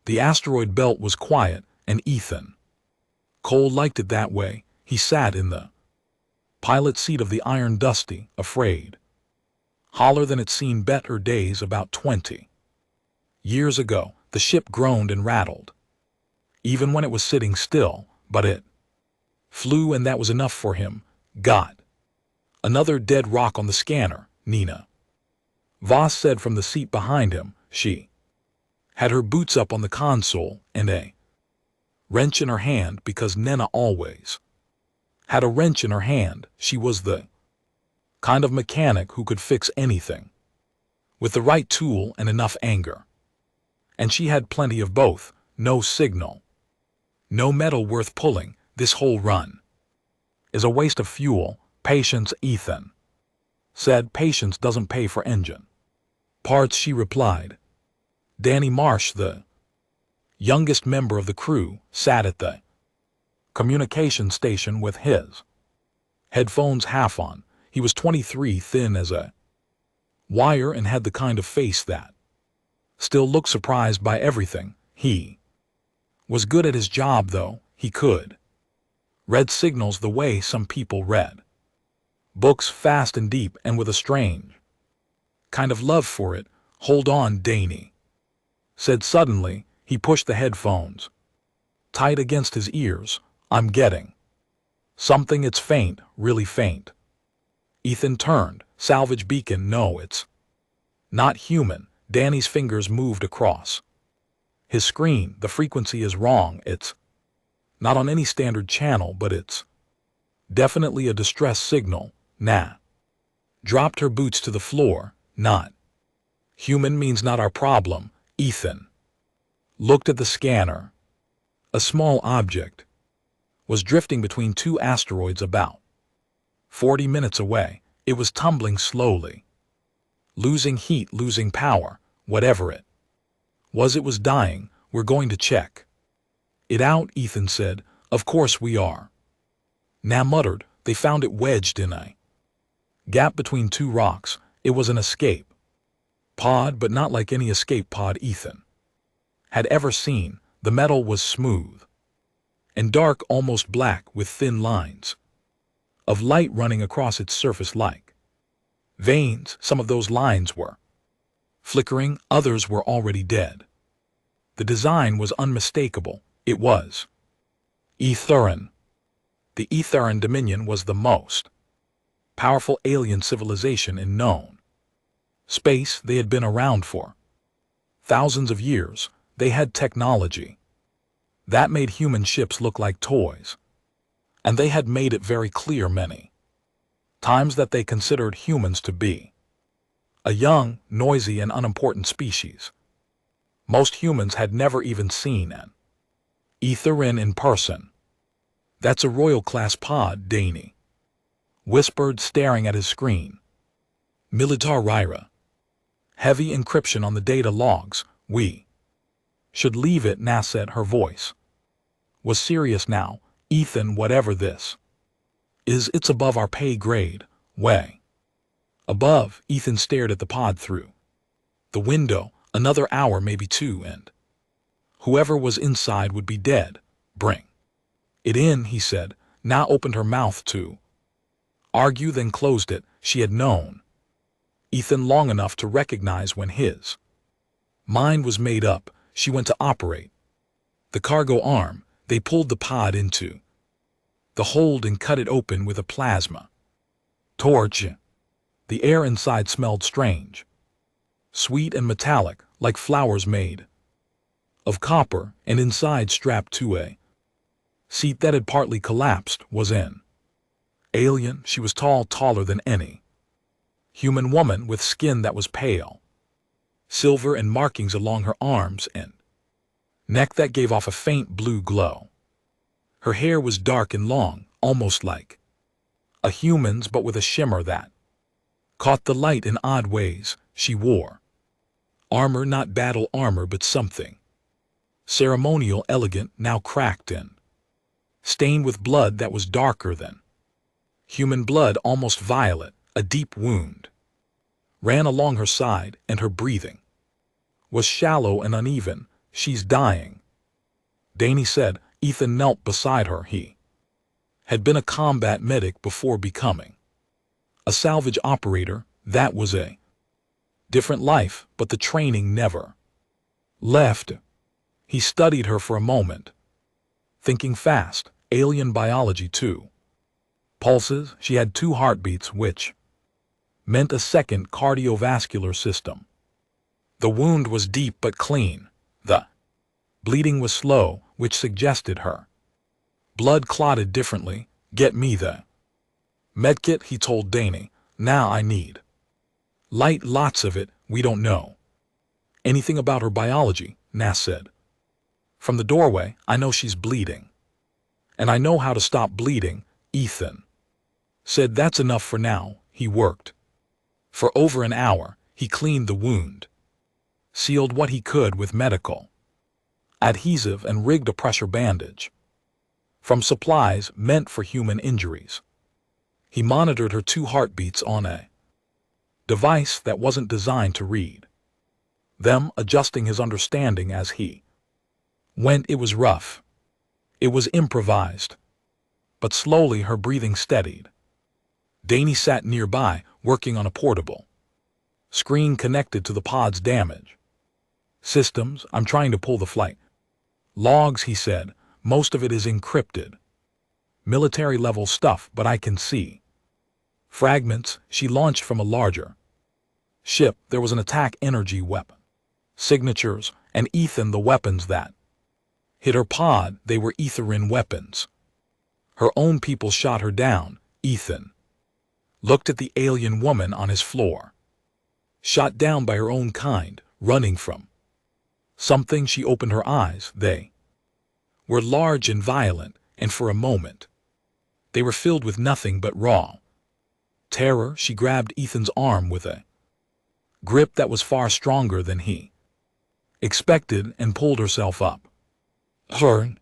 The asteroid belt was quiet, and Ethan Cole liked it that way. He sat in the pilot seat of the Iron Dusty, afraid. Holler than it's seen better days about 20 years ago. The ship groaned and rattled, even when it was sitting still, but it flew, and that was enough for him. Got another dead rock on the scanner, Nina Voss said from the seat behind him. She had her boots up on the console and a wrench in her hand, because Nena always had a wrench in her hand. She was the kind of mechanic who could fix anything with the right tool and enough anger. And she had plenty of both. No signal, no metal worth pulling. This whole run is a waste of fuel. Patience, Ethan said. Patience doesn't pay for engine parts, she replied. Danny Marsh, the youngest member of the crew, sat at the communication station with his headphones half on. He was 23, thin as a wire, and had the kind of face that still looked surprised by everything. He was good at his job, though. He could read signals the way some people read books, fast and deep, and with a strange kind of love for it. Hold on, Danny said suddenly. He pushed the headphones tight against his ears. I'm getting something. It's faint, really faint. Ethan turned. Salvage beacon. No, it's not human. Danny's fingers moved across his screen. The frequency is wrong. It's not on any standard channel, but it's definitely a distress signal. Nah dropped her boots to the floor. Not human means not our problem. Ethan looked at the scanner. A small object was drifting between two asteroids about 40 minutes away. It was tumbling slowly, losing heat, losing power. Whatever it was dying. We're going to check it out, Ethan said. Of course we are. Nah muttered. They found it wedged in a gap between two rocks. It was an escape pod, but not like any escape pod Ethan had ever seen. The metal was smooth and dark, almost black, with thin lines of light running across its surface like veins. Some of those lines were flickering, others were already dead. The design was unmistakable. It was Etheran. The Etheran Dominion was the most powerful alien civilization in known space. They had been around for thousands of years. They had technology that made human ships look like toys. And they had made it very clear many times that they considered humans to be a young, noisy, and unimportant species. Most humans had never even seen an Etheran in person. That's a royal-class pod, Danny whispered, staring at his screen. Militar Ryra. Heavy encryption on the data logs. We should leave it, Nah said. Her voice was serious now. Ethan, whatever this is, it's above our pay grade. Way above. Ethan stared at the pod through the window. Another hour, maybe two, and whoever was inside would be dead. Bring it in, he said. Nah opened her mouth to argue, then closed it. She had known Ethan long enough to recognize when his mind was made up. She went to operate the cargo arm. They pulled the pod into the hold and cut it open with a plasma torch. The air inside smelled strange, sweet and metallic, like flowers made of copper, and inside, strapped to a seat that had partly collapsed, was an alien. She was tall, taller than any human woman, with skin that was pale silver and markings along her arms and neck that gave off a faint blue glow. Her hair was dark and long, almost like a human's, but with a shimmer that caught the light in odd ways. She wore armor, not battle armor, but something ceremonial, elegant, now cracked and stained with blood that was darker than human blood, almost violet. A deep wound ran along her side, and her breathing was shallow and uneven. She's dying. Danny said. Ethan knelt beside her. He had been a combat medic before becoming a salvage operator. That was a different life, but the training never left. He studied her for a moment, thinking fast. Alien biology too. Pulses, she had 2 heartbeats, which meant a second cardiovascular system. The wound was deep but clean. The bleeding was slow, which suggested her blood clotted differently. Get me the medkit, he told Danny. Now I need light, lots of it. We don't know anything about her biology, Nass said. From the doorway, I know she's bleeding. And I know how to stop bleeding, Ethan said. That's enough for now. He worked for over an hour. He cleaned the wound, sealed what he could with medical adhesive, and rigged a pressure bandage from supplies meant for human injuries. He monitored her 2 heartbeats on a device that wasn't designed to read them, adjusting his understanding as he went. It was rough. It was improvised. But slowly her breathing steadied. Danny sat nearby, working on a portable screen connected to the pod's damage systems. I'm trying to pull the flight logs, he said. Most of it is encrypted. Military-level stuff, but I can see fragments she launched from a larger ship. There was an attack energy weapon signatures, and Ethan, the weapons that hit her pod, they were Etherin weapons. Her own people shot her down. Ethan looked at the alien woman on his floor. Shot down by her own kind, running from something. She opened her eyes. They were large and violent, and for a moment they were filled with nothing but raw terror. She grabbed Ethan's arm with a grip that was far stronger than he expected and pulled herself up. Her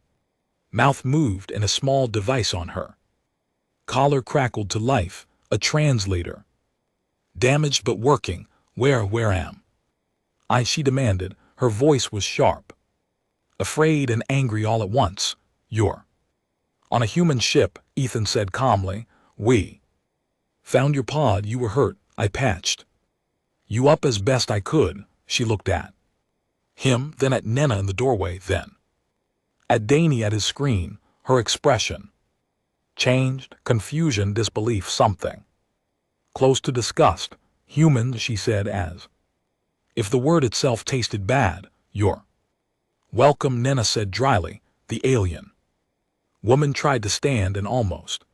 mouth moved and a small device on her collar crackled to life. A translator. Damaged but working. Where am I? She demanded. Her voice was sharp, afraid and angry all at once. You're on a human ship, Ethan said calmly. We found your pod. You were hurt. I patched you up as best I could. She looked at him, then at Nena in the doorway, then at Danny at his screen. Her expression changed. Confusion, disbelief, something close to disgust. Human, she said, as if the word itself tasted bad. You're welcome, Nena said dryly. The alien woman tried to stand and almost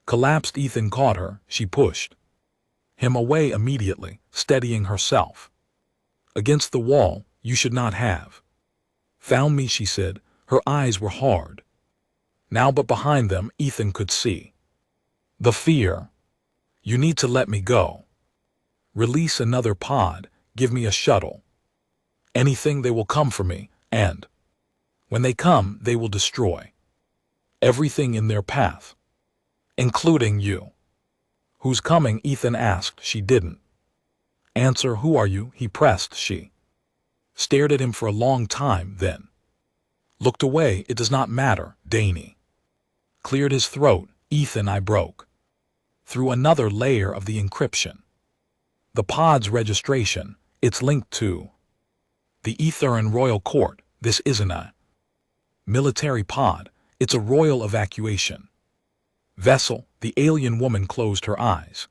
collapsed. Ethan caught her. She pushed him away immediately, steadying herself against the wall. You should not have found me, she said. Her eyes were hard now, but behind them Ethan could see the fear. You need to let me go. Release another pod. Give me a shuttle. Anything. They will come for me, and when they come, they will destroy everything in their path, including you. Who's coming? Ethan asked. She didn't answer. Who are you? He pressed. She stared at him for a long time, then looked away. It does not matter. Danny cleared his throat. Ethan, I broke through another layer of the encryption. The pod's registration. It's linked to the Etherin Royal Court. This isn't a military pod. It's a royal evacuation vessel. The alien woman closed her eyes.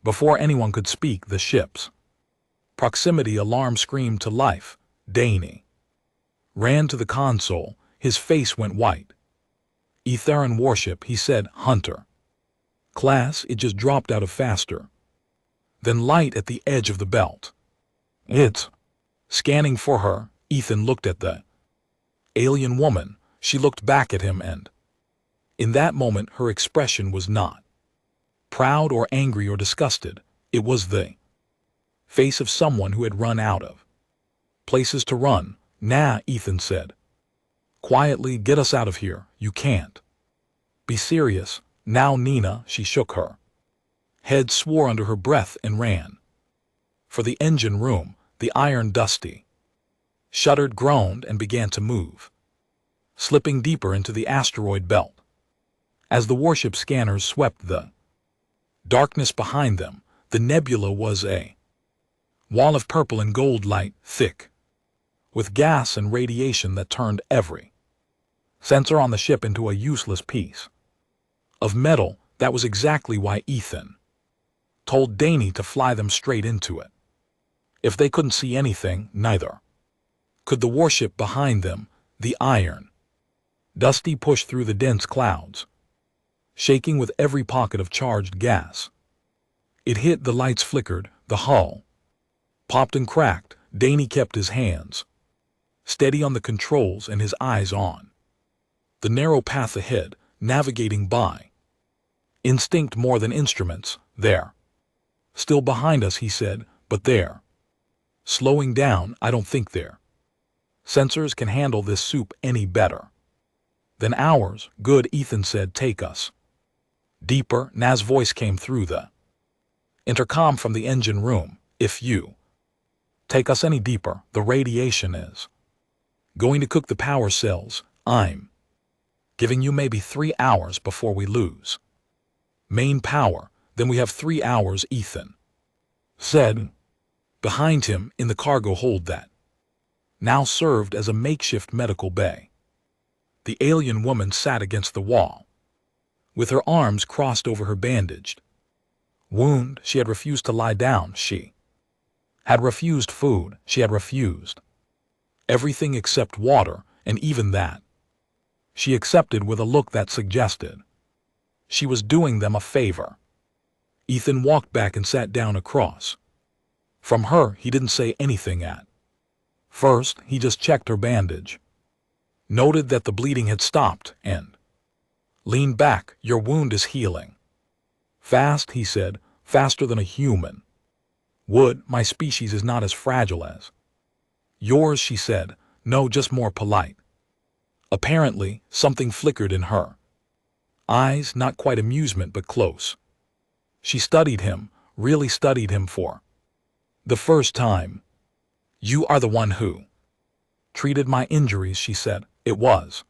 Before anyone could speak, the ship's proximity alarm screamed to life. Danny ran to the console. His face went white. Etherin warship, he said. Hunter class. It just dropped out of faster than light at the edge of the belt. It's scanning for her. Ethan looked at the alien woman. She looked back at him, and in that moment her expression was not proud or angry or disgusted. It was the face of someone who had run out of places to run. Nah, Ethan said quietly. Get us out of here. You can't be serious. Now, Nina. She shook her head, swore under her breath, and ran for the engine room. The iron dusty shuddered, groaned, and began to move, slipping deeper into the asteroid belt. As the warship scanners swept the darkness behind them, the nebula was a wall of purple and gold light, thick with gas and radiation that turned every sensor on the ship into a useless piece of metal. That was exactly why Ethan told Danny to fly them straight into it. If they couldn't see anything, neither could the warship behind them. The iron Dusty pushed through the dense clouds, shaking with every pocket of charged gas. It hit, the lights flickered, the hull popped and cracked. Danny kept his hands steady on the controls and his eyes on the narrow path ahead, navigating by instinct more than instruments. There, still behind us, he said, but they're slowing down. I don't think their sensors can handle this soup any better than ours. Good, Ethan said, take us deeper. Naz's voice came through the intercom from the engine room. If you take us any deeper, the radiation is going to cook the power cells. I'm giving you maybe 3 hours before we lose main power. Then we have 3 hours, Ethan said. Behind him, in the cargo hold that now served as a makeshift medical bay, the alien woman sat against the wall, with her arms crossed over her bandaged wound. She had refused to lie down. She had refused food. She had refused everything except water, and even that she accepted with a look that suggested she was doing them a favor. Ethan walked back and sat down across from her. He didn't say anything at first. He just checked her bandage, noted that the bleeding had stopped, and leaned back. Your wound is healing fast, he said, faster than a human would. My species is not as fragile as yours, she said. No, just more polite. Apparently, something flickered in her eyes, not quite amusement, but close. She studied him, really studied him for the first time. You are the one who treated my injuries, she said. It was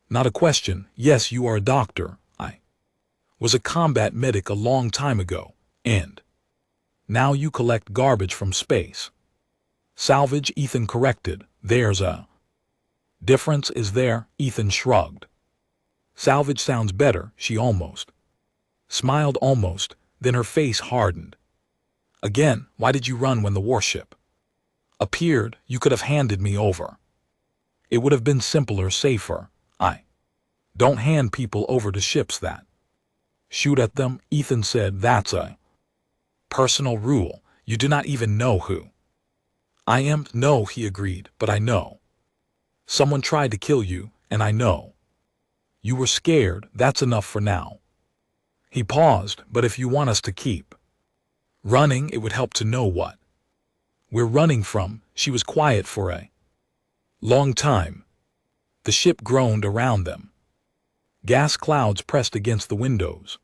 not a question. Yes, you are a doctor. I was a combat medic a long time ago, and now you collect garbage from space. Salvage, Ethan corrected. There's a difference, is there? Ethan shrugged. Salvage sounds better. She almost smiled, almost, then her face hardened. Again, why did you run when the warship appeared? You could have handed me over. It would have been simpler, safer. I don't hand people over to ships that shoot at them, Ethan said. That's a personal rule. You do not even know who I am. No, he agreed, but I know someone tried to kill you, and I know you were scared. That's enough for now. He paused. But if you want us to keep running, it would help to know what we're running from. She was quiet for a long time. The ship groaned around them. Gas clouds pressed against the windows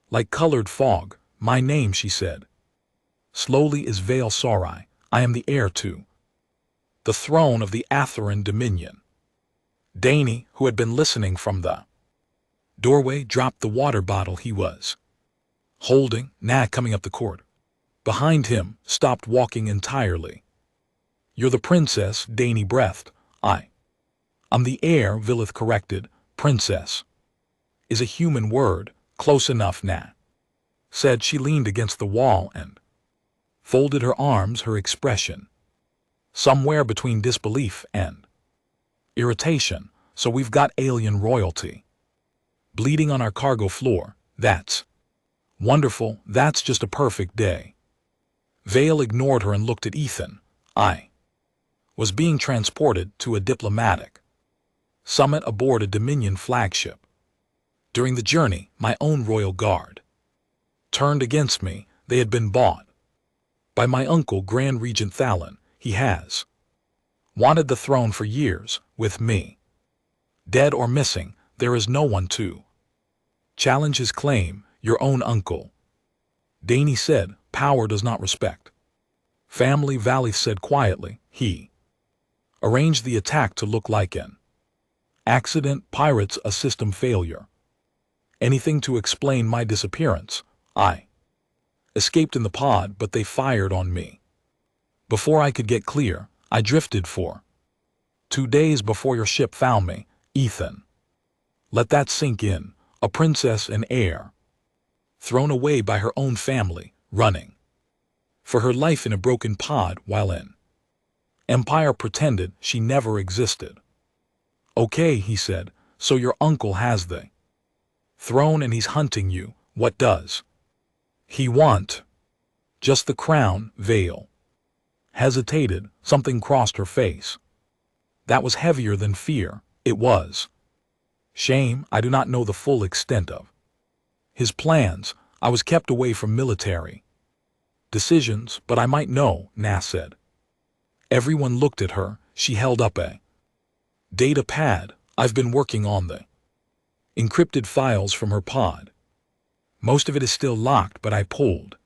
like colored fog. My name, she said slowly, is Vale Sarai. I am the heir to the throne of the Atheran Dominion. Danny, who had been listening from the doorway, dropped the water bottle he was holding. Nat, coming up the court behind him, stopped walking entirely. You're the princess, Danny breathed. I'm the heir, Vilith corrected. Princess is a human word. Close enough, Nat said. She leaned against the wall and folded her arms, her expression somewhere between disbelief and irritation. So we've got alien royalty bleeding on our cargo floor. That's wonderful. That's just a perfect day. Vale ignored her and looked at Ethan. I was being transported to a diplomatic summit aboard a Dominion flagship. During the journey, my own royal guard turned against me. They had been bought by my uncle, Grand Regent Thallon. He has wanted the throne for years. With me dead or missing, there is no one to challenge his claim. Your own uncle, Danny said. Power does not respect family, Valith said quietly. He Arrange the attack to look like an accident, pirates, a system failure. Anything to explain my disappearance. I escaped in the pod, but they fired on me. Before I could get clear, I drifted for 2 days before your ship found me, Ethan. Let that sink in. A princess and heir. Thrown away by her own family, running for her life in a broken pod while in Empire pretended she never existed. Okay, he said, so your uncle has the throne and he's hunting you. What does he want? Just the crown, Vale hesitated, something crossed her face. That was heavier than fear. It was shame. I do not know the full extent of his plans. I was kept away from military decisions, but I might know, Nah said. Everyone looked at her. She held up a data pad. I've been working on the encrypted files from her pod. Most of it is still locked, but I pulled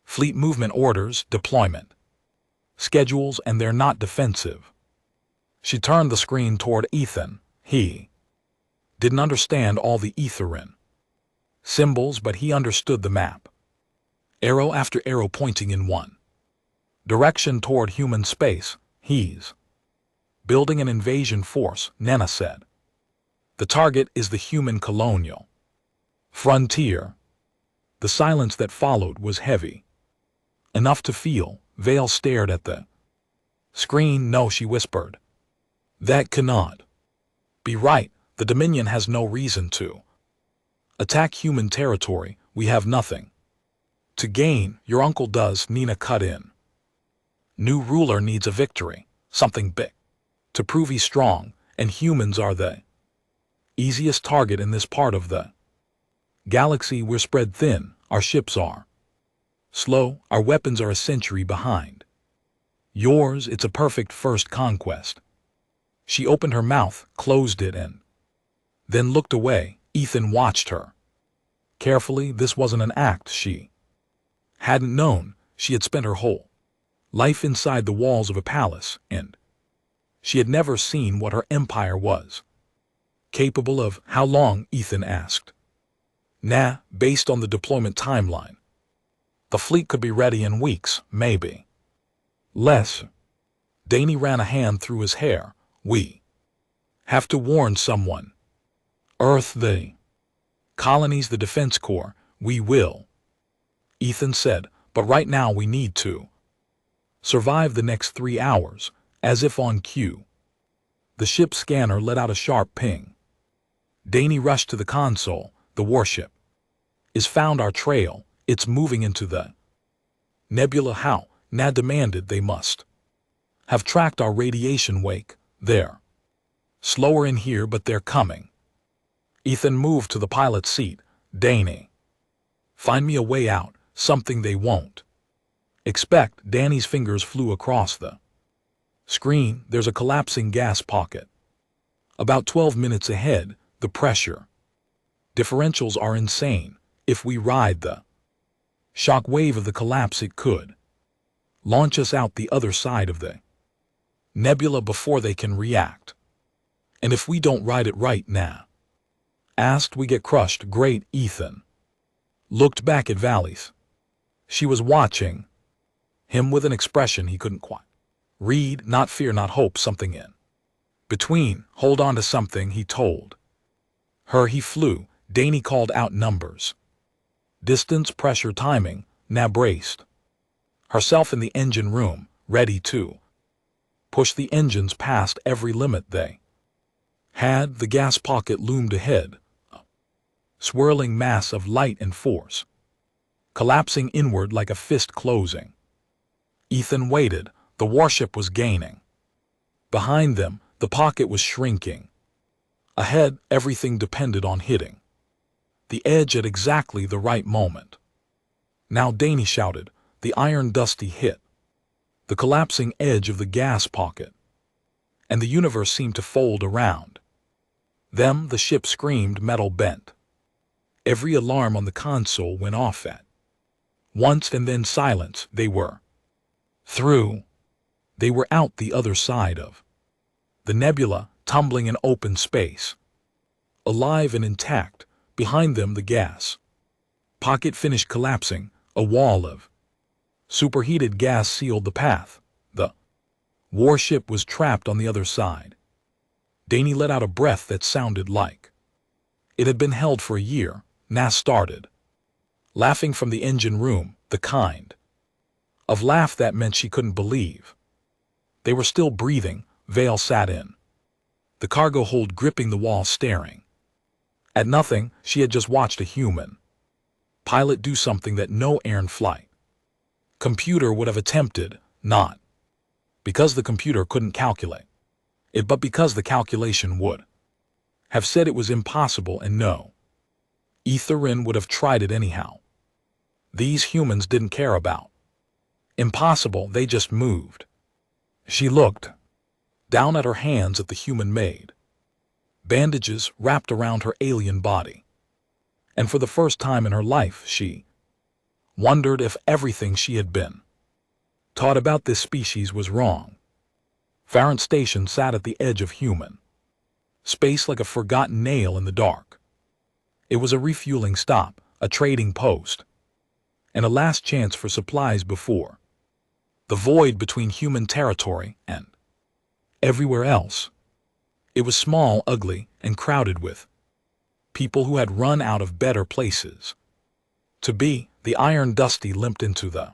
fleet movement orders, deployment schedules, and they're not defensive. She turned the screen toward Ethan. He didn't understand all the Etherin symbols, but he understood the map. Arrow after arrow pointing in one direction toward human space. He's building an invasion force, Nena said. The target is the human colonial frontier. The silence that followed was heavy enough to feel. Vale stared at the screen. No, she whispered. That cannot be right. The Dominion has no reason to attack human territory. We have nothing to gain. Your uncle does, Nina cut in. New ruler needs a victory, something big, to prove he's strong, and humans are the easiest target in this part of the galaxy. We're spread thin, our ships are slow, our weapons are a century behind yours. It's a perfect first conquest. She opened her mouth, closed it, and then looked away. Ethan watched her carefully. This wasn't an act she hadn't known. She had spent her whole life inside the walls of a palace, and she had never seen what her empire was capable of. How long? Ethan asked. Nah, based on the deployment timeline. The fleet could be ready in weeks, maybe less. Danny ran a hand through his hair. We have to warn someone. Earth, the colonies, the Defense Corps. We will, Ethan said, but right now we need to survive the next 3 hours. As if on cue, the ship's scanner let out a sharp ping. Danny rushed to the console. The warship is found our trail. It's moving into the nebula. How? Nah demanded. They must have tracked our radiation wake. They're slower in here, but they're coming. Ethan moved to the pilot's seat. Danny, find me a way out, something they won't expect. Danny's fingers flew across the screen. There's a collapsing gas pocket about 12 minutes ahead. The pressure differentials are insane. If we ride the shock wave of the collapse, it could launch us out the other side of the nebula before they can react. And if we don't ride it right now, asked, we get crushed. Great. Ethan looked back at Valise. She was watching him with an expression he couldn't quite read. Not fear, not hope, something in between. Hold on to something, he told her. He flew. Danny called out numbers, distance, pressure, timing. Now braced herself in the engine room, ready to push the engines past every limit they had. The gas pocket loomed ahead, a swirling mass of light and force, collapsing inward like a fist closing. Ethan waited. The warship was gaining. Behind them, the pocket was shrinking. Ahead, everything depended on hitting the edge at exactly the right moment. Now, Danny shouted. The iron Dusty hit the collapsing edge of the gas pocket, and the universe seemed to fold around them. The ship screamed, metal bent. Every alarm on the console went off at once, and then silence. They were through. They were out the other side of The nebula tumbling in open space. Alive and intact, behind them the gas pocket finished collapsing, a wall of superheated gas sealed the path. The warship was trapped on the other side. Danny let out a breath that sounded like it had been held for a year. Nas started laughing from the engine room, the kind of laugh that meant she couldn't believe they were still breathing. Vale sat in the cargo hold, gripping the wall, staring at nothing. She had just watched a human pilot do something that no air flight computer would have attempted, not because the computer couldn't calculate it, but because the calculation would have said it was impossible, and no Etherin would have tried it anyhow. These humans didn't care about impossible, they just moved. She looked down at her hands, at the human-made bandages wrapped around her alien body. And for the first time in her life, she wondered if everything she had been taught about this species was wrong. Farrant Station sat at the edge of human space like a forgotten nail in the dark. It was a refueling stop, a trading post, and a last chance for supplies before the void between human territory and everywhere else. It was small, ugly, and crowded with people who had run out of better places to be. The Iron Dusty limped into the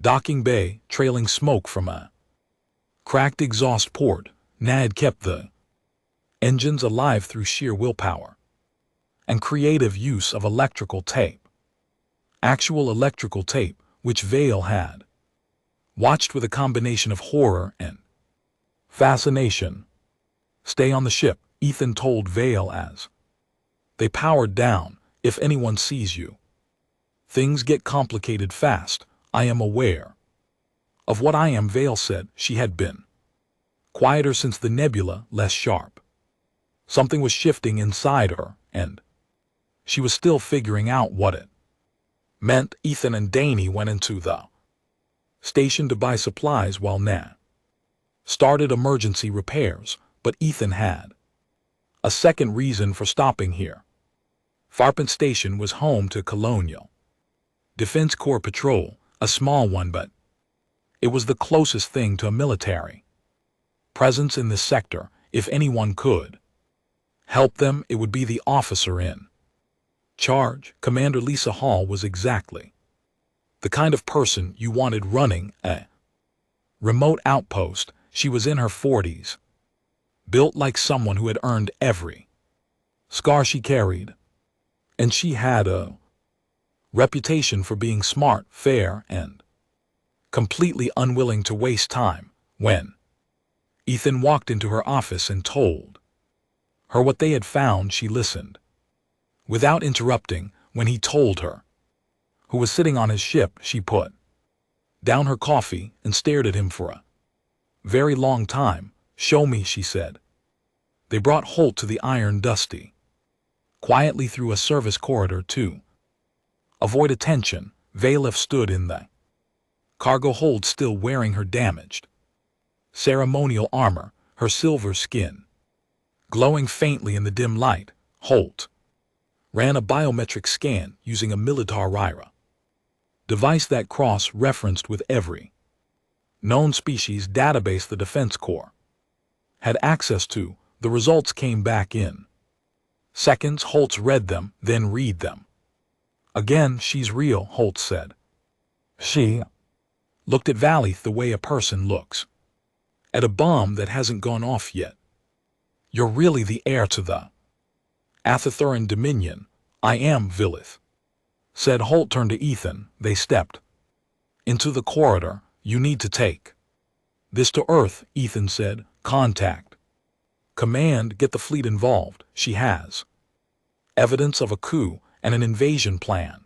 docking bay, trailing smoke from a cracked exhaust port. Nad kept the engines alive through sheer willpower and creative use of electrical tape. Actual electrical tape, which Vale had watched with a combination of horror and fascination. Stay on the ship, Ethan told Vale as they powered down. If anyone sees you, things get complicated fast. I am aware of what I am, Vale said. She had been quieter since the nebula, less sharp. Something was shifting inside her, and she was still figuring out what it meant. Ethan and Danny went into the station to buy supplies while Nat started emergency repairs, but Ethan had a second reason for stopping here. Farpent Station was home to Colonial Defense Corps patrol, a small one, but it was the closest thing to a military presence in this sector. If anyone could help them, it would be the officer in charge. Commander Lisa Hall was exactly the kind of person you wanted running a remote outpost. She was in her 40s, built like someone who had earned every scar she carried, and she had a reputation for being smart, fair, and completely unwilling to waste time. When Ethan walked into her office and told her what they had found, she listened without interrupting. When he told her who was sitting on his ship, she put down her coffee and stared at him for a very long time. Show me, she said. They brought Holt to the Iron Dusty, quietly through a service corridor to avoid attention. Valef stood in the cargo hold, still wearing her damaged ceremonial armor, her silver skin glowing faintly in the dim light. Holt ran a biometric scan using a Militar Ryra device that cross-referenced with every known species database the Defense Corps had access to. The results came back in seconds. Holtz read them, then read them again. She's real, Holtz said. She looked at Valeth the way a person looks at a bomb that hasn't gone off yet. You're really the heir to the Athathuran Dominion. I am, Vilith said. Holt turned to Ethan. They stepped into the corridor. You need to take this to Earth, Ethan said. Contact Command, get the fleet involved. She has evidence of a coup and an invasion plan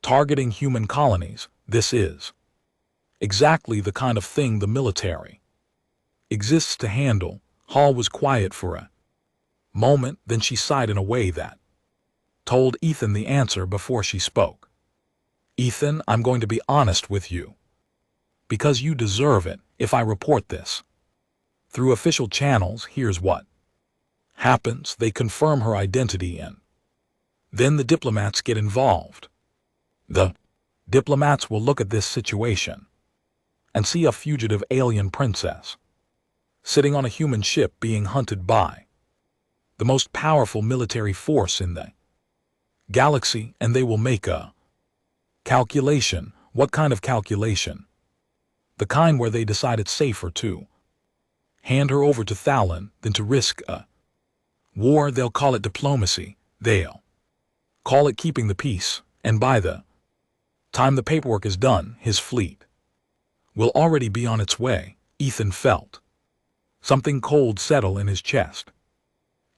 targeting human colonies. This is exactly the kind of thing the military exists to handle. Hall was quiet for a moment, then she sighed in a way that told Ethan the answer before she spoke. Ethan, I'm going to be honest with you, because you deserve it. If I report this Through official channels, here's what happens. They confirm her identity and then the diplomats get involved. The diplomats will look at this situation and see a fugitive alien princess sitting on a human ship being hunted by the most powerful military force in the galaxy, and they will make a calculation. What kind of calculation? The kind where they decide it's safer to hand her over to Thallin than to risk a war. They'll call it diplomacy. They'll call it keeping the peace, and by the time the paperwork is done, his fleet will already be on its way. Ethan felt something cold settle in his chest.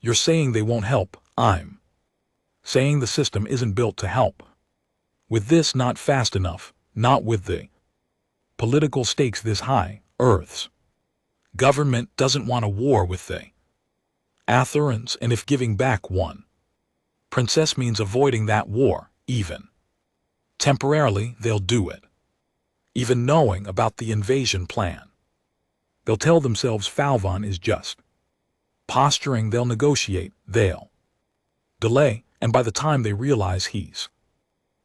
You're saying they won't help? I'm saying the system isn't built to help. With this, not fast enough, not with the political stakes this high. Earth's government doesn't want a war with the Atherans, and if giving back one princess means avoiding that war, even temporarily, they'll do it. Even knowing about the invasion plan, they'll tell themselves Falvon is just posturing. They'll negotiate, they'll delay, and by the time they realize he's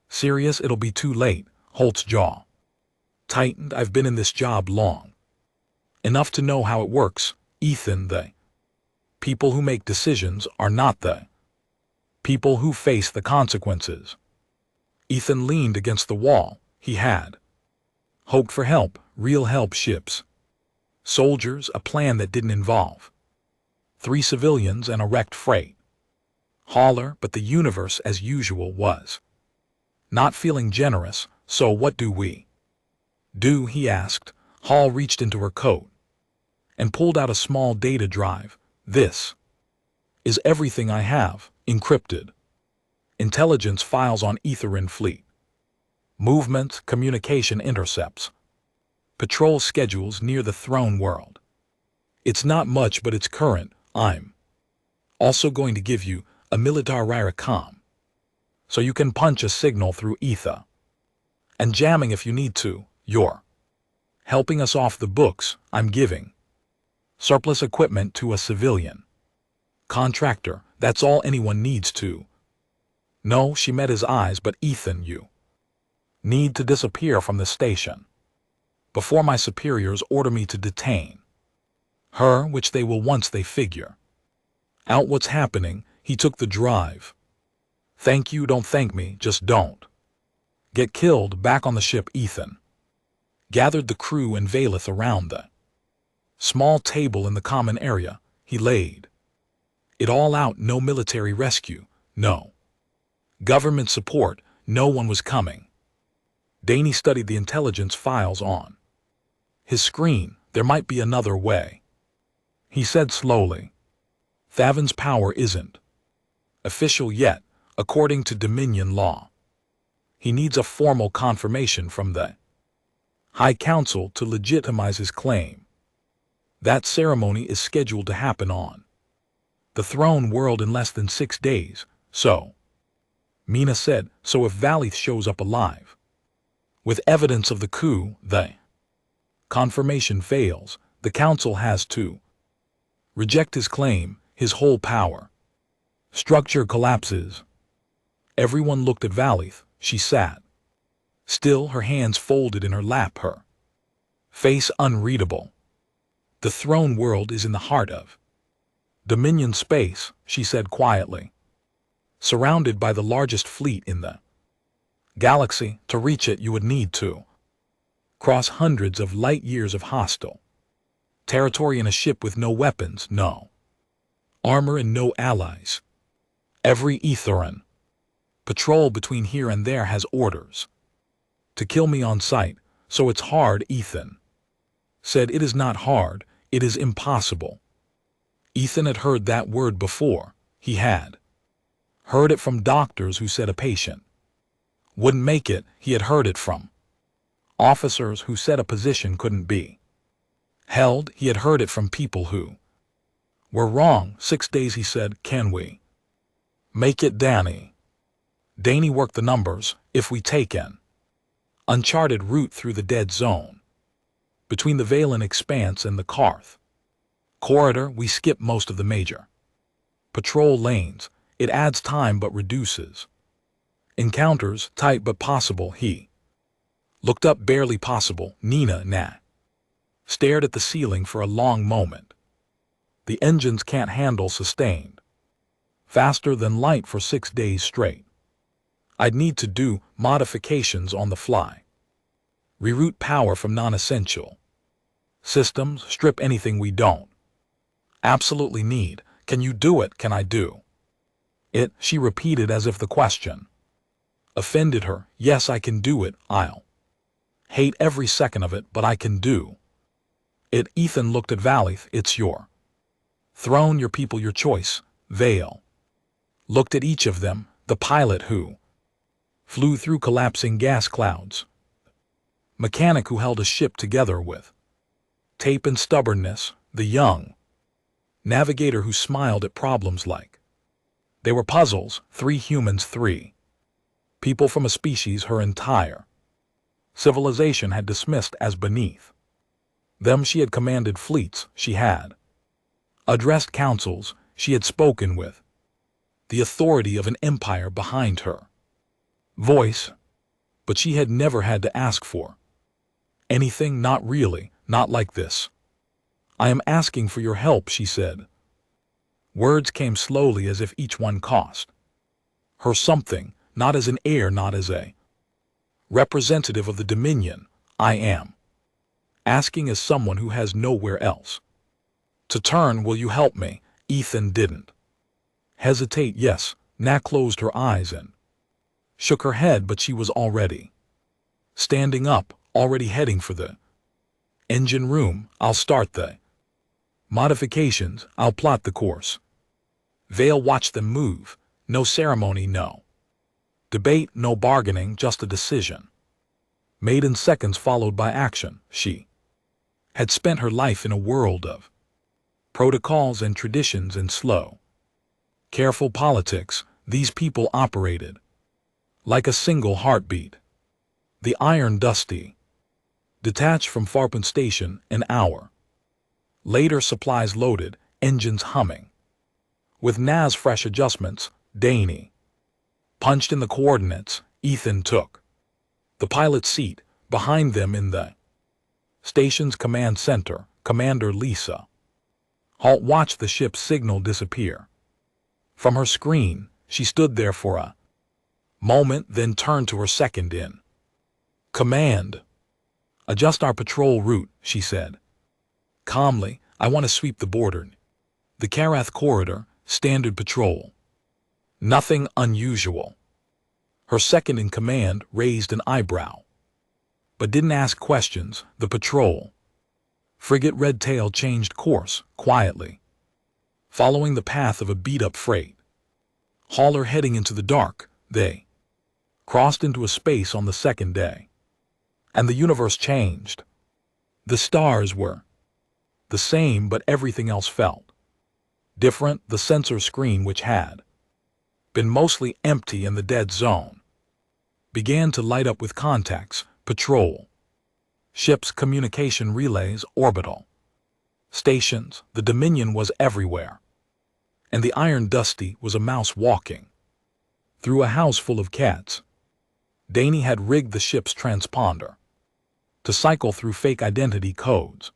serious, it'll be too late. Holt's jaw tightened. I've been in this job long enough to know how it works, Ethan. The people who make decisions are not the people who face the consequences. Ethan leaned against the wall. He had hoped for help, real help, ships, soldiers, a plan that didn't involve 3 civilians and a wrecked freight hauler, but the universe, as usual, was not feeling generous. So what do we do? He asked. Hall reached into her coat and pulled out a small data drive. This is everything I have, encrypted intelligence files on Etherin fleet, movements, communication intercepts, patrol schedules near the throne world. It's not much, but it's current. I'm also going to give you a military comm, so you can punch a signal through ether and jamming if you need to. You're helping us off the books. I'm giving surplus equipment to a civilian contractor. That's all anyone needs to know. She met his eyes. But Ethan, you need to disappear from the station before my superiors order me to detain her, which they will once they figure out what's happening. He took the drive. Thank you. Don't thank me. Just don't get killed. Back on the ship, Ethan gathered the crew and Valeth around the small table in the common area. He laid it all out. No military rescue, no government support, no one was coming. Danny studied the intelligence files on his screen. There might be another way, he said slowly. Thavin's power isn't official yet, according to Dominion law. He needs a formal confirmation from the High Council to legitimize his claim. That ceremony is scheduled to happen on the throne world in less than 6 days, so Mina said. So if Valeth shows up alive with evidence of the coup, the confirmation fails, the council has to reject his claim. His whole power structure collapses. Everyone looked at Valeth. She sat still, her hands folded in her lap, her face unreadable. The throne world is in the heart of Dominion space, she said quietly, surrounded by the largest fleet in the galaxy. To reach it, you would need to cross hundreds of light years of hostile territory in a ship with no weapons, no armor, and no allies. Every Etheran patrol between here and there has orders to kill me on sight, so it's hard. Ethan said. It is not hard, it is impossible. Ethan had heard that word before. He had heard it from doctors who said a patient wouldn't make it. He had heard it from officers who said a position couldn't be held. He had heard it from people who were wrong. 6 days, he said. Can we make it, Danny? Danny worked the numbers. If we take an uncharted route through the dead zone between the Valen expanse and the Karth Corridor, we skip most of the major patrol lanes. It adds time but reduces. Encounters, tight but possible. He looked up, barely possible. Nina, nah. Stared at the ceiling for a long moment. The engines can't handle sustained. Faster than light for 6 days straight. I'd need to do modifications on the fly. Reroute power from non-essential systems, strip anything we don't absolutely need. Can you do it? Can I do it? She repeated as if the question offended her. Yes, I can do it. I'll hate every second of it, but I can do it. Ethan looked at Valith. It's your throne, your people, your choice. Vale looked at each of them. The pilot who flew through collapsing gas clouds. Mechanic who held a ship together with tape and stubbornness. The young navigator who smiled at problems like they were puzzles. 3 humans, 3 people from a species her entire civilization had dismissed as beneath them. She had commanded fleets. She had addressed councils. She had spoken with the authority of an empire behind her voice. But she had never had to ask for anything. Not really, not like this. I am asking for your help, she said. Words came slowly as if each one cost her something, not as an heir, not as a representative of the Dominion. I am asking as someone who has nowhere else to turn. Will you help me? Ethan didn't hesitate. Yes. Nat closed her eyes and shook her head, but she was already standing up, already heading for the engine room. I'll start the modifications. I'll plot the course. Vale watched them move. No ceremony, no debate, no bargaining, just a decision made in seconds, followed by action. She had spent her life in a world of protocols and traditions and slow, careful politics. These people operated like a single heartbeat. The Iron Dusty detached from Farpoint Station an hour later, supplies loaded, engines humming. With Naz fresh adjustments, Danny punched in the coordinates. Ethan took the pilot's seat. Behind them in the station's command center, Commander Lisa Halt watched the ship's signal disappear from her screen. She stood there for a moment, then turned to her second in command. Adjust our patrol route, she said calmly. I want to sweep the border. The Karath corridor, standard patrol. Nothing unusual. Her second in command raised an eyebrow, but didn't ask questions. The patrol frigate Redtail changed course quietly, following the path of a beat-up freight hauler heading into the dark. They crossed into a space on the second day, and the universe changed. The stars were the same, but everything else felt different. The sensor screen, which had been mostly empty in the dead zone, began to light up with contacts, patrol ships, communication relays, orbital stations. The Dominion was everywhere, and the Iron Dusty was a mouse walking through a house full of cats. Danny had rigged the ship's transponder to cycle through fake identity codes.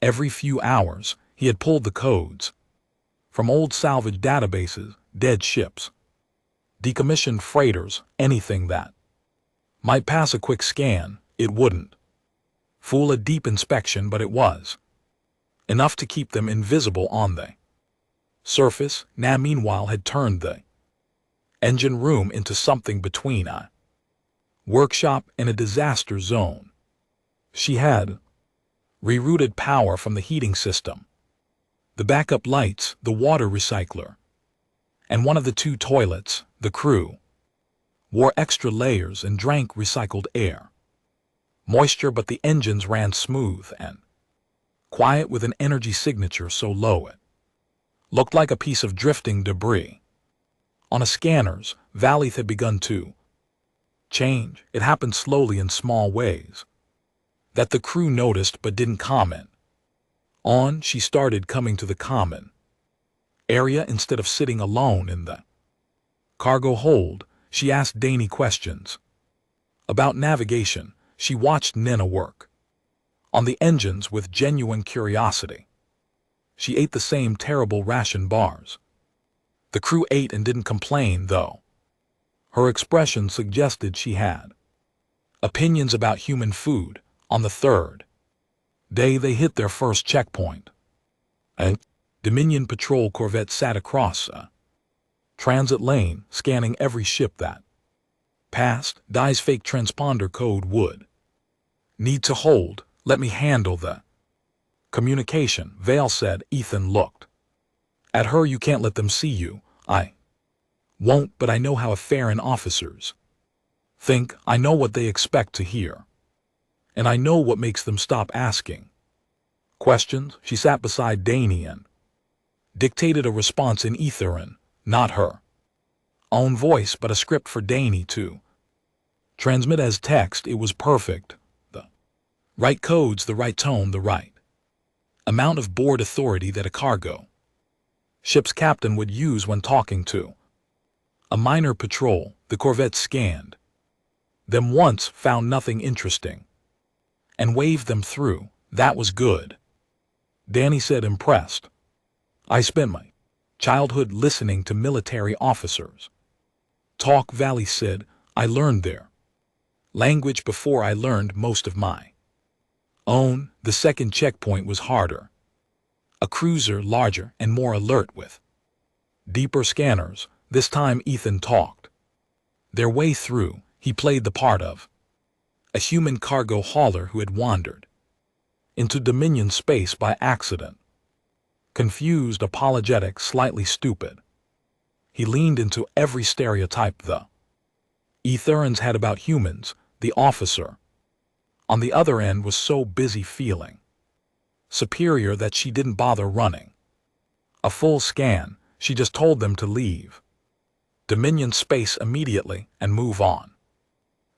Every few hours, he had pulled the codes from old salvage databases, dead ships, decommissioned freighters, anything that might pass a quick scan. It wouldn't fool a deep inspection, but it was enough to keep them invisible on the surface. Na, meanwhile, had turned the engine room into something between a workshop and a disaster zone. She had rerouted power from the heating system, the backup lights, the water recycler, and one of the 2 toilets. The crew wore extra layers and drank recycled air moisture, but the engines ran smooth and quiet with an energy signature so low it looked like a piece of drifting debris. On a scanners, Valith had begun to change. It happened slowly in small ways that the crew noticed but didn't comment On she started, coming to the common area instead of sitting alone in the cargo hold. She asked Danny questions about navigation. She watched Nina work on the engines with genuine curiosity. She ate the same terrible ration bars. The crew ate and didn't complain, though. Her expression suggested she had opinions about human food. On the third day, they hit their first checkpoint. A Dominion patrol corvette sat across a transit lane, scanning every ship that passed. Dai's fake transponder code would need to hold. Let me handle the communication, Vale said. Ethan looked at her. You can't let them see you. I won't, but I know how a Farron officers think. I know what they expect to hear. And I know what makes them stop asking questions. She sat beside Danny and dictated a response in Etherin, not her own voice, but a script for Danny to transmit as text. It was perfect. The right codes, the right tone, the right amount of board authority that a cargo ship's captain would use when talking to a minor patrol. The corvette scanned them once, found nothing interesting, and waved them through. That was good, Danny said, impressed. I spent my childhood listening to military officers talk, Valley said. I learned their language before I learned most of my own. The second checkpoint was harder. A cruiser, larger and more alert with deeper scanners. This time Ethan talked their way through. He played the part of a human cargo hauler who had wandered into Dominion space by accident. Confused, apologetic, slightly stupid. He leaned into every stereotype the Etherans had about humans. The officer on the other end was so busy feeling superior that she didn't bother running a full scan. She just told them to leave Dominion space immediately and move on.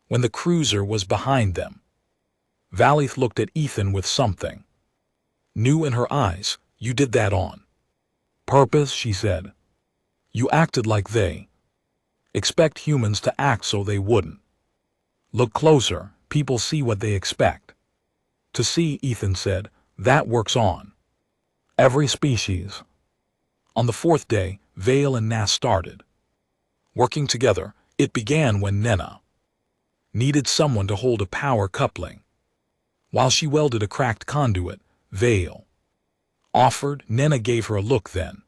When the cruiser was behind them, Valley looked at Ethan with something new in her eyes. You did that on purpose, she said. You acted like they expect humans to act, so they wouldn't look closer. People see what they expect to see, Ethan said. That works on every species. On the fourth day, Vale and Nas started working together. It began when Nina needed someone to hold a power coupling while she welded a cracked conduit. Vale offered. Nina gave her a look, then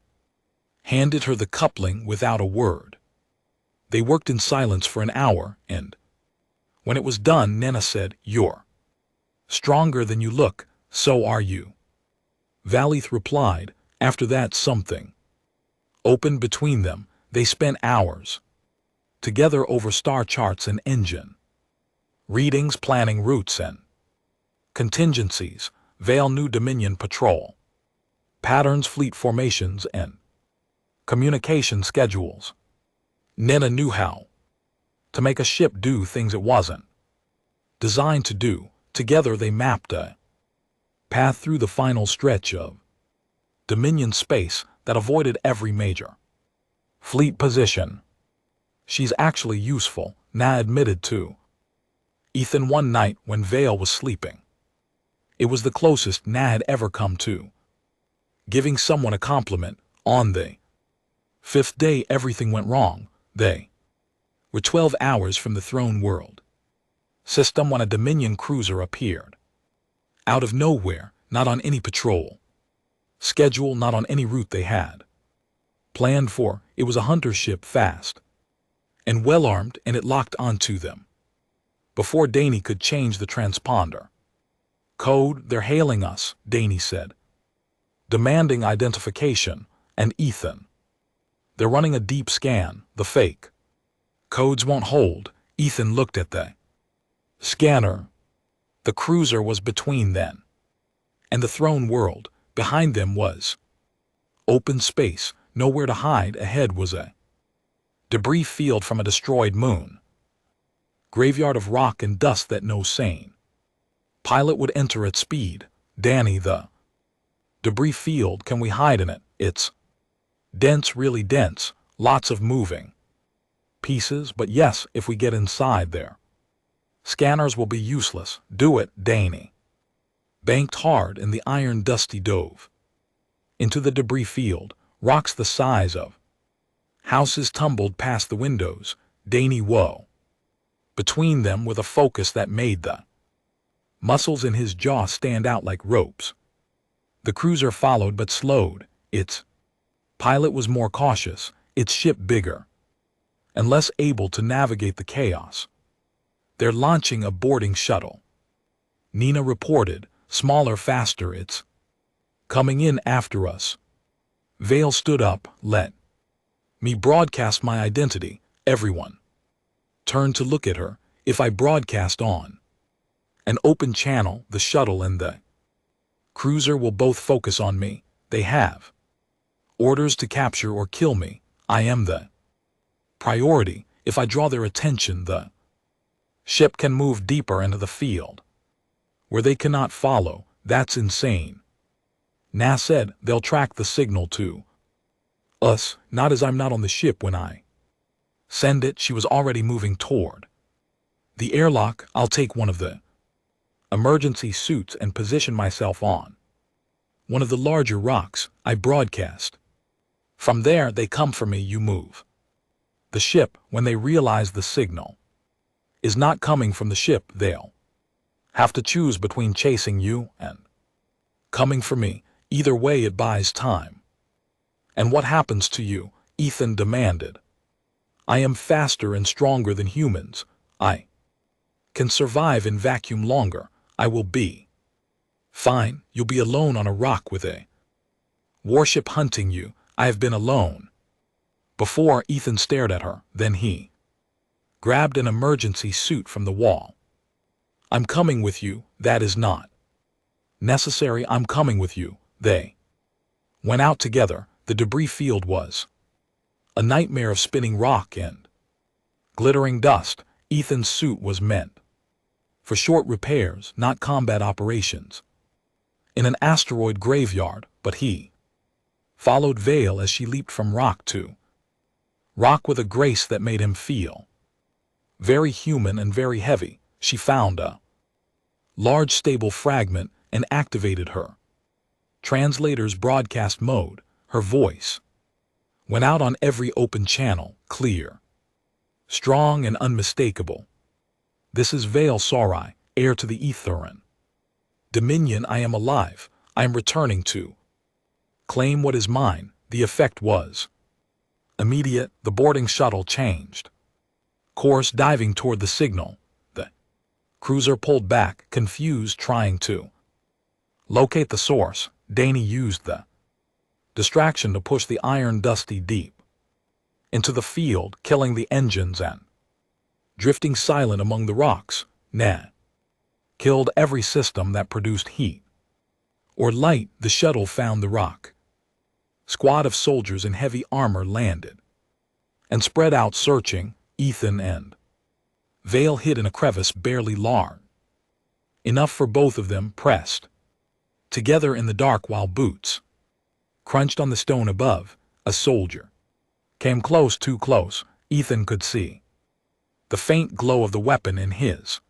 handed her the coupling without a word. They worked in silence for an hour, and when it was done, Nina said, You're stronger than you look. So are you, Valley replied. After that, something opened between them. They spent hours together over star charts and engine readings, planning routes and contingencies. Vale knew Dominion patrol patterns, fleet formations, and communication schedules. Nina knew how to make a ship do things it wasn't designed to do. Together they mapped a path through the final stretch of Dominion space that avoided every major fleet position. She's actually useful, Na admitted to Ethan one night when Vale was sleeping. It was the closest Na had ever come to giving someone a compliment. On the fifth day, everything went wrong. They were 12 hours from the throne world system when a Dominion cruiser appeared out of nowhere, not on any patrol schedule, not on any route they had planned for. It was a hunter ship, fast and well-armed, and it locked onto them before Danny could change the transponder code. They're hailing us, Danny said, demanding identification. And Ethan, they're running a deep scan. The fake codes won't hold. Ethan looked at the scanner. The cruiser was between them and the throne world. Behind them was open space, nowhere to hide. Ahead was a debris field from a destroyed moon, graveyard of rock and dust that no sane pilot would enter at speed. Danny, the Debris field, can we hide in it? It's dense, really dense, lots of moving pieces, but yes, if we get inside there. Scanners will be useless. Do it, Danny. Banked hard in the iron dusty dove. Into the debris field, rocks the size of houses tumbled past the windows. Danny whoa. Between them with a focus that made the muscles in his jaw stand out like ropes. The cruiser followed but slowed. Its pilot was more cautious, its ship bigger and less able to navigate the chaos. They're launching a boarding shuttle. Nina reported, smaller, faster, it's coming in after us. Vale stood up, let me broadcast my identity. Everyone turned to look at her. If I broadcast on an open channel, the shuttle and the cruiser will both focus on me. They have orders to capture or kill me. I am the priority. If I draw their attention, the ship can move deeper into the field where they cannot follow. That's insane. Nas said they'll track the signal to us, not as I'm not on the ship when I send it. She was already moving toward the airlock. I'll take one of the emergency suits and position myself on one of the larger rocks. I broadcast. From there, they come for me. You move. The ship, when they realize the signal is not coming from the ship, they'll have to choose between chasing you and coming for me. Either way, it buys time. And what happens to you? Ethan demanded. I am faster and stronger than humans. I can survive in vacuum longer. I will be fine. You'll be alone on a rock with a warship hunting you. I have been alone before. Ethan stared at her. Then he grabbed an emergency suit from the wall. I'm coming with you. That is not necessary. I'm coming with you. They went out together. The debris field was a nightmare of spinning rock and glittering dust. Ethan's suit was meant for short repairs, not combat operations in an asteroid graveyard, but he followed Vale as she leaped from rock to rock with a grace that made him feel very human and very heavy. She found a large stable fragment and activated her translator's broadcast mode. Her voice went out on every open channel, clear, strong, and unmistakable. This is Vale Sarai, heir to the Etherean Dominion. I am alive. I am returning to claim what is mine. The effect was immediate. The boarding shuttle changed course, diving toward the signal. The cruiser pulled back, confused, trying to locate the source. Danny used the distraction to push the iron dusty deep into the field, killing the engines and drifting silent among the rocks. Killed every system that produced heat or light. The shuttle found the rock. Squad of soldiers in heavy armor landed and spread out searching. Ethan and Vale hid in a crevice barely large enough for both of them, pressed together in the dark while boots crunched on the stone above. A soldier came close, too close. Ethan could see the faint glow of the weapon in his